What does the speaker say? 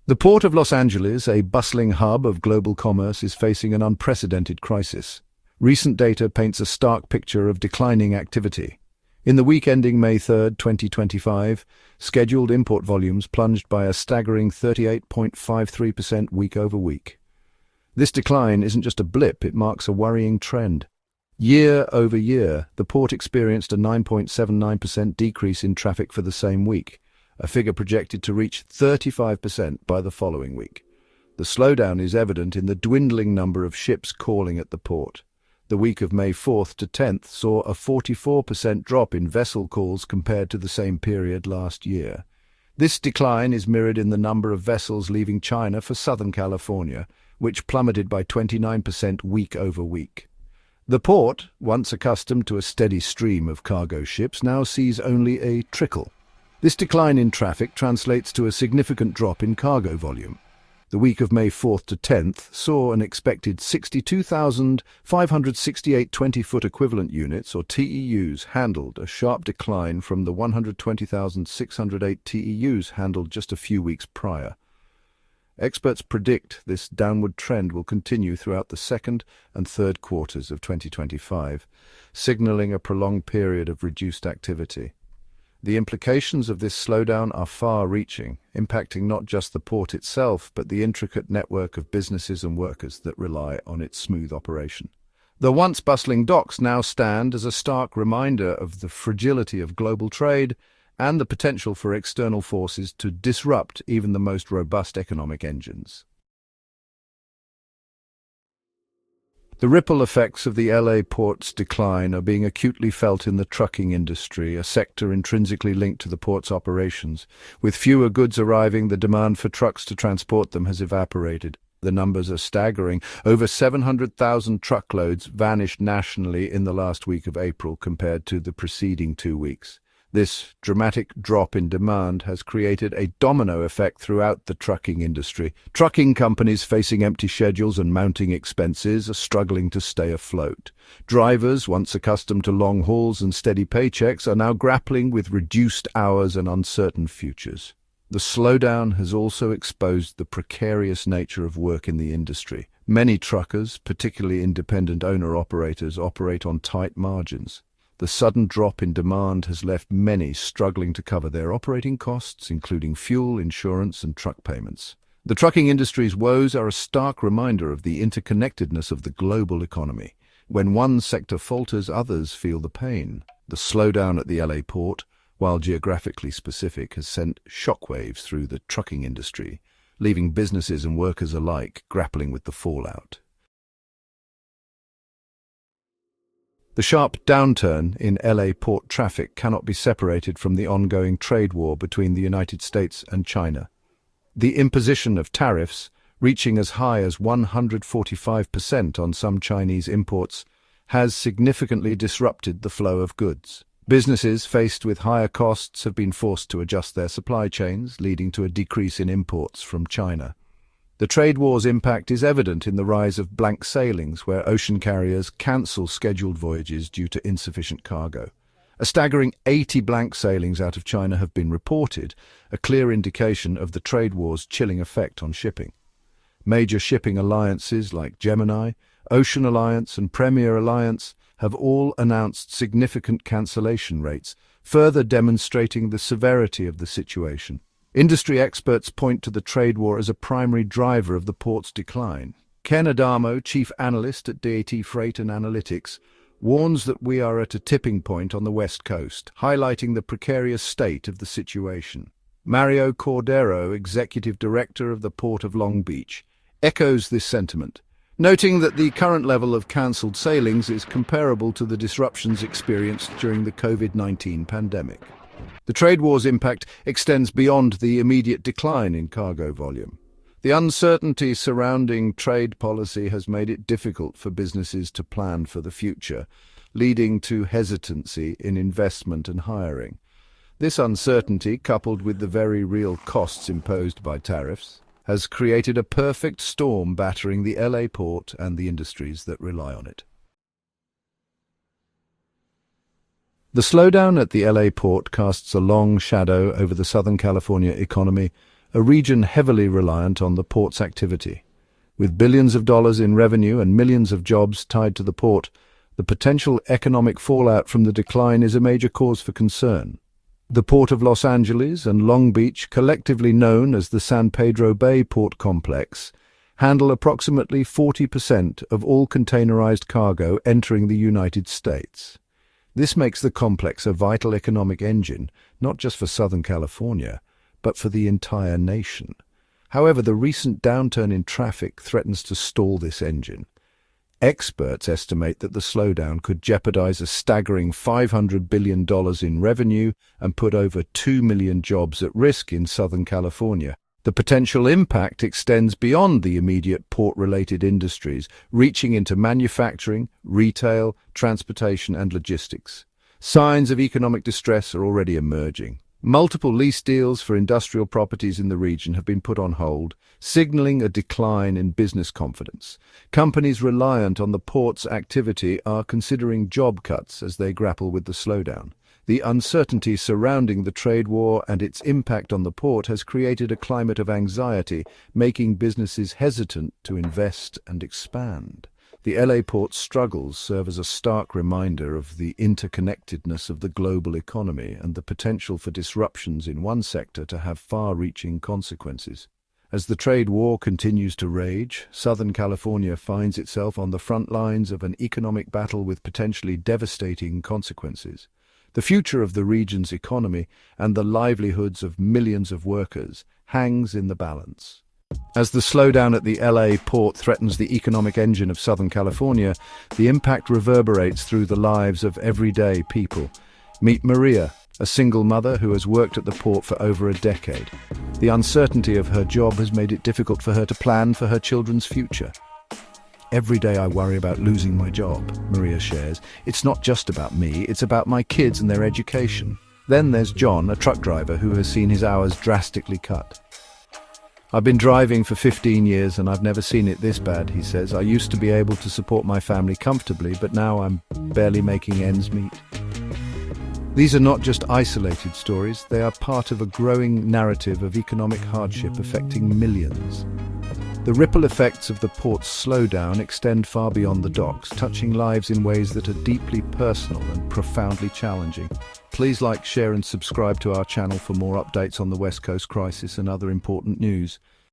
The Port of Los Angeles, a bustling hub of global commerce, is facing an unprecedented crisis. Recent data paints a stark picture of declining activity. In the week ending May 3, 2025, scheduled import volumes plunged by a staggering 38.53% week over week. This decline isn't just a blip, it marks a worrying trend. Year over year, the port experienced a 9.79% decrease in traffic for the same week, a figure projected to reach 35% by the following week. The slowdown is evident in the dwindling number of ships calling at the port. The week of May 4th to 10th saw a 44% drop in vessel calls compared to the same period last year. This decline is mirrored in the number of vessels leaving China for Southern California, which plummeted by 29% week over week. The port, once accustomed to a steady stream of cargo ships, now sees only a trickle. This decline in traffic translates to a significant drop in cargo volume. The week of May 4th to 10th saw an expected 62,568 20-foot equivalent units, or TEUs, handled, a sharp decline from the 120,608 TEUs handled just a few weeks prior. Experts predict this downward trend will continue throughout the second and third quarters of 2025, signaling a prolonged period of reduced activity. The implications of this slowdown are far-reaching, impacting not just the port itself, but the intricate network of businesses and workers that rely on its smooth operation. The once bustling docks now stand as a stark reminder of the fragility of global trade and the potential for external forces to disrupt even the most robust economic engines. The ripple effects of the LA port's decline are being acutely felt in the trucking industry, a sector intrinsically linked to the port's operations. With fewer goods arriving, the demand for trucks to transport them has evaporated. The numbers are staggering. Over 700,000 truckloads vanished nationally in the last week of April compared to the preceding 2 weeks. This dramatic drop in demand has created a domino effect throughout the trucking industry. Trucking companies facing empty schedules and mounting expenses are struggling to stay afloat. Drivers, once accustomed to long hauls and steady paychecks, are now grappling with reduced hours and uncertain futures. The slowdown has also exposed the precarious nature of work in the industry. Many truckers, particularly independent owner-operators, operate on tight margins. The sudden drop in demand has left many struggling to cover their operating costs, including fuel, insurance, and truck payments. The trucking industry's woes are a stark reminder of the interconnectedness of the global economy. When one sector falters, others feel the pain. The slowdown at the LA port, while geographically specific, has sent shockwaves through the trucking industry, leaving businesses and workers alike grappling with the fallout. The sharp downturn in LA port traffic cannot be separated from the ongoing trade war between the United States and China. The imposition of tariffs, reaching as high as 145% on some Chinese imports, has significantly disrupted the flow of goods. Businesses faced with higher costs have been forced to adjust their supply chains, leading to a decrease in imports from China. The trade war's impact is evident in the rise of blank sailings, where ocean carriers cancel scheduled voyages due to insufficient cargo. A staggering 80 blank sailings out of China have been reported, a clear indication of the trade war's chilling effect on shipping. Major shipping alliances like Gemini, Ocean Alliance, and Premier Alliance have all announced significant cancellation rates, further demonstrating the severity of the situation. Industry experts point to the trade war as a primary driver of the port's decline. Ken Adamo, chief analyst at DAT Freight Analytics, warns that we are at a tipping point on the West Coast, highlighting the precarious state of the situation. Mario Cordero, executive director of the Port of Long Beach, echoes this sentiment, noting that the current level of cancelled sailings is comparable to the disruptions experienced during the COVID-19 pandemic. The trade war's impact extends beyond the immediate decline in cargo volume. The uncertainty surrounding trade policy has made it difficult for businesses to plan for the future, leading to hesitancy in investment and hiring. This uncertainty, coupled with the very real costs imposed by tariffs, has created a perfect storm battering the LA port and the industries that rely on it. The slowdown at the LA port casts a long shadow over the Southern California economy, a region heavily reliant on the port's activity. With billions of dollars in revenue and millions of jobs tied to the port, the potential economic fallout from the decline is a major cause for concern. The Port of Los Angeles and Long Beach, collectively known as the San Pedro Bay Port Complex, handle approximately 40% of all containerized cargo entering the United States. This makes the complex a vital economic engine, not just for Southern California, but for the entire nation. However, the recent downturn in traffic threatens to stall this engine. Experts estimate that the slowdown could jeopardize a staggering $500 billion in revenue and put over 2 million jobs at risk in Southern California. The potential impact extends beyond the immediate port-related industries, reaching into manufacturing, retail, transportation, and logistics. Signs of economic distress are already emerging. Multiple lease deals for industrial properties in the region have been put on hold, signaling a decline in business confidence. Companies reliant on the port's activity are considering job cuts as they grapple with the slowdown. The uncertainty surrounding the trade war and its impact on the port has created a climate of anxiety, making businesses hesitant to invest and expand. The LA port's struggles serve as a stark reminder of the interconnectedness of the global economy and the potential for disruptions in one sector to have far-reaching consequences. As the trade war continues to rage, Southern California finds itself on the front lines of an economic battle with potentially devastating consequences. The future of the region's economy and the livelihoods of millions of workers hangs in the balance. As the slowdown at the LA port threatens the economic engine of Southern California, the impact reverberates through the lives of everyday people. Meet Maria, a single mother who has worked at the port for over a decade. The uncertainty of her job has made it difficult for her to plan for her children's future. Every day I worry about losing my job, Maria shares. It's not just about me, it's about my kids and their education. Then there's John, a truck driver who has seen his hours drastically cut. I've been driving for 15 years and I've never seen it this bad, he says. I used to be able to support my family comfortably, but now I'm barely making ends meet. These are not just isolated stories, they are part of a growing narrative of economic hardship affecting millions. The ripple effects of the port's slowdown extend far beyond the docks, touching lives in ways that are deeply personal and profoundly challenging. Please like, share and subscribe to our channel for more updates on the West Coast crisis and other important news.